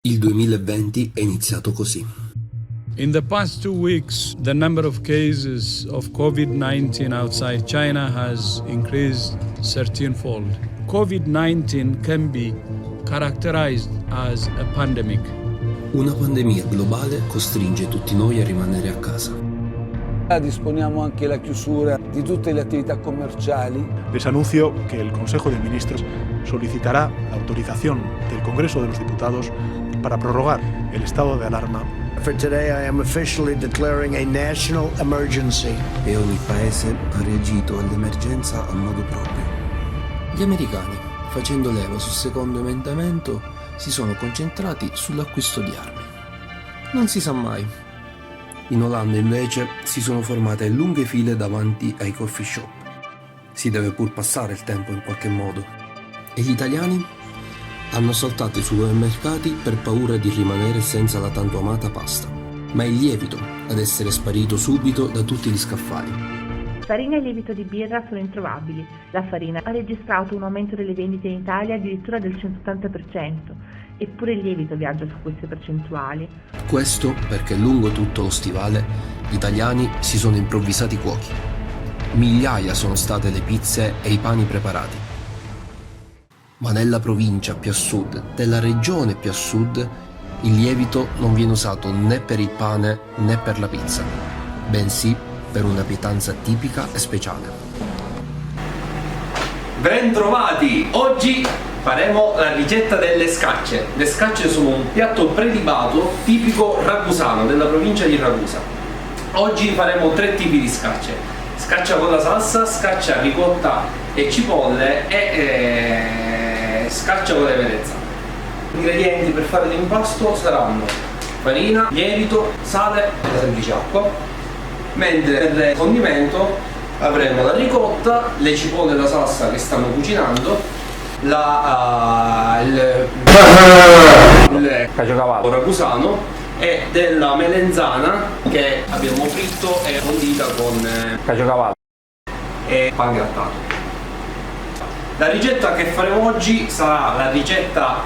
Il 2020 è iniziato così. In the past 2 weeks, the number of cases of COVID-19 outside China has increased 13-fold. COVID-19 can be characterized as a pandemic. Una pandemia globale costringe tutti noi a rimanere a casa. Disponiamo anche la chiusura di tutte le attività commerciali. Les anuncio que el Consejo de Ministros solicitará la autorización del Congreso de los Diputados para prorrogar el estado de alarma. For today, I am officially declaring a national emergency. E ogni paese ha reagito all'emergenza a modo proprio. Gli americani, facendo leva sul secondo emendamento, si sono concentrati sull'acquisto di armi. Non si sa mai. In Olanda invece si sono formate lunghe file davanti ai coffee shop. Si deve pur passare il tempo in qualche modo. E gli italiani? Hanno saltato i supermercati per paura di rimanere senza la tanto amata pasta. Ma è il lievito ad essere sparito subito da tutti gli scaffali. Farina e lievito di birra sono introvabili. La farina ha registrato un aumento delle vendite in Italia addirittura del 180%. Eppure il lievito viaggia su queste percentuali. Questo perché lungo tutto lo stivale gli italiani si sono improvvisati cuochi. Migliaia sono state le pizze e i pani preparati. Ma nella provincia più a sud, della regione più a sud, il lievito non viene usato né per il pane né per la pizza, bensì per una pietanza tipica e speciale. Ben trovati! Oggi faremo la ricetta delle scacce. Le scacce sono un piatto prelibato tipico ragusano della provincia di Ragusa. Oggi faremo 3 tipi di scacce: scaccia con la salsa, scaccia ricotta e cipolle e scaccia con le melanzane. Gli ingredienti per fare l'impasto saranno farina, lievito, sale e la semplice acqua, mentre per il condimento avremo la ricotta, le cipolle e la salsa che stanno cucinando, il caciocavallo ragusano e della melenzana che abbiamo fritto e condita con caciocavallo e pan grattato. La ricetta che faremo oggi sarà la ricetta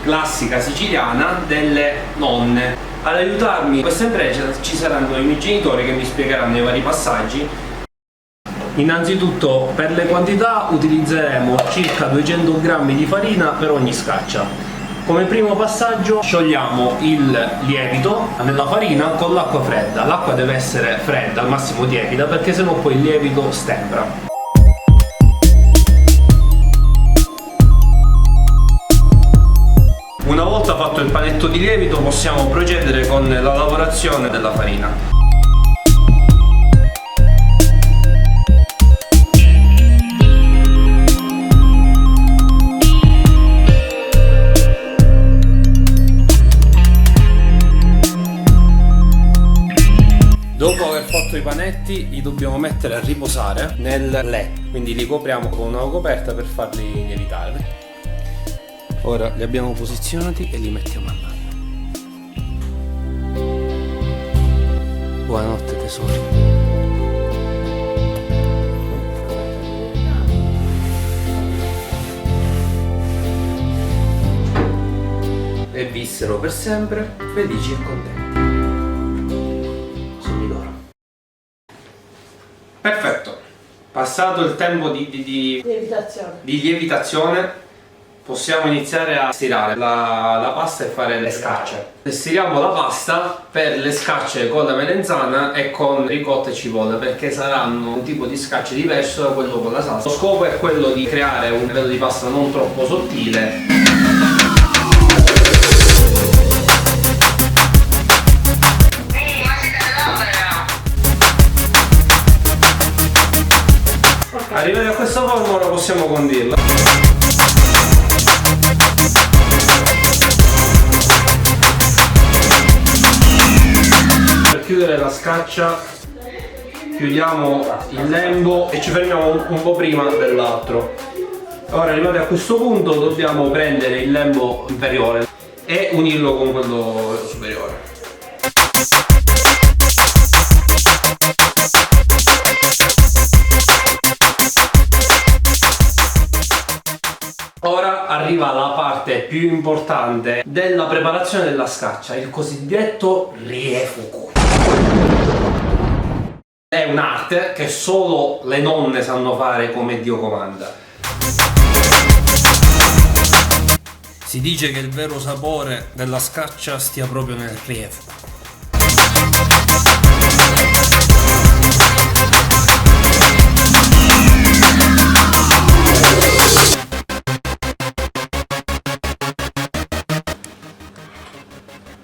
classica siciliana delle nonne. Ad aiutarmi in questa impresa ci saranno i miei genitori che mi spiegheranno i vari passaggi. Innanzitutto, per le quantità utilizzeremo circa 200 g di farina per ogni scaccia. Come primo passaggio sciogliamo il lievito nella farina con l'acqua fredda. L'acqua deve essere fredda, al massimo tiepida, perché sennò poi il lievito stembra. Una volta fatto il panetto di lievito possiamo procedere con la lavorazione della farina. Dopo aver fatto i panetti li dobbiamo mettere a riposare nel letto, quindi li copriamo con una coperta per farli lievitare. Ora li abbiamo posizionati e li mettiamo a mano. Buonanotte tesori. E vissero per sempre felici e contenti. Sogni d'oro. Perfetto. Passato il tempo di lievitazione, possiamo iniziare a stirare la pasta e fare le scacce. Stiriamo la pasta per le scacce con la melenzana e con ricotta e cipolla, perché saranno un tipo di scacce diverso da quello con la salsa. Lo scopo è quello di creare un livello di pasta non troppo sottile. Arrivati a questa forma ora possiamo condirla. Per chiudere la scaccia chiudiamo il lembo e ci fermiamo un po' prima dell'altro. Ora arrivati a questo punto dobbiamo prendere il lembo inferiore e unirlo con quello superiore. Ora arriva la parte più importante della preparazione della scaccia, il cosiddetto riefuku. È un'arte che solo le nonne sanno fare come Dio comanda. Si dice che il vero sapore della scaccia stia proprio nel riefuku.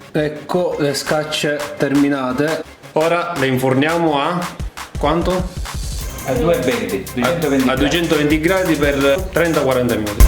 Ecco le scacce terminate. Ora le inforniamo a quanto? A 220, A 220 gradi per 30-40 minuti.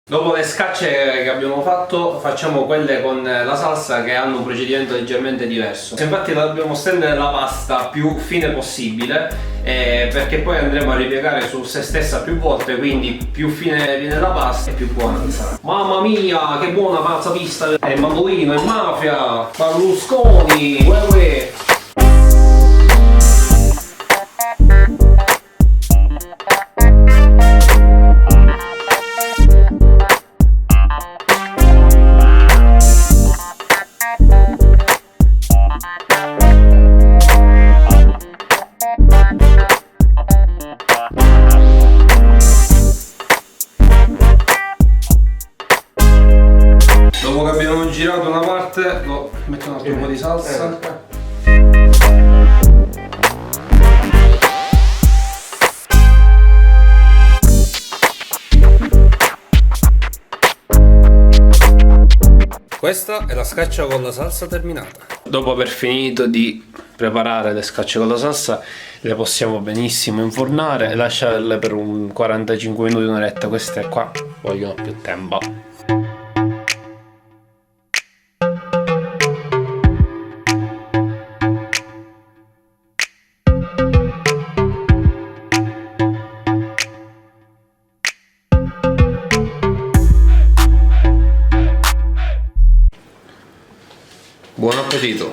Dopo le scacce che abbiamo fatto, facciamo quelle con la salsa che hanno un procedimento leggermente diverso. Infatti dobbiamo stendere la pasta più fine possibile perché poi andremo a ripiegare su se stessa più volte, quindi più fine viene la pasta e più buona sarà. Mamma mia, che buona pazza pista! Il mandolino, il mafia, Berlusconi, uè. Dopo che abbiamo girato una parte, lo metto un altro po' di salsa. Questa è la scaccia con la salsa terminata. Dopo aver finito di preparare le scacce con la salsa, le possiamo benissimo infornare e lasciarle per un 45 minuti, un'oretta. Queste qua vogliono più tempo. Buon appetito!